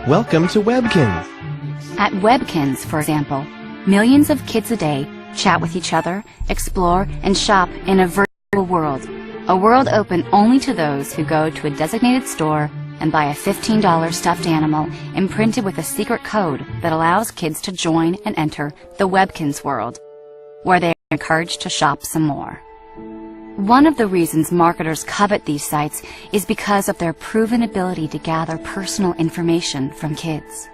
Welcome to Webkinz. At Webkinz, for example, millions of kids a day chat with each other, explore, and shop in a virtual world. A world open only to those who go to a designated store and buy a $15 stuffed animal imprinted with a secret code that allows kids to join and enter the Webkinz world, where they are encouraged to shop some more. One of the reasons marketers covet these sites is because of their proven ability to gather personal information from kids.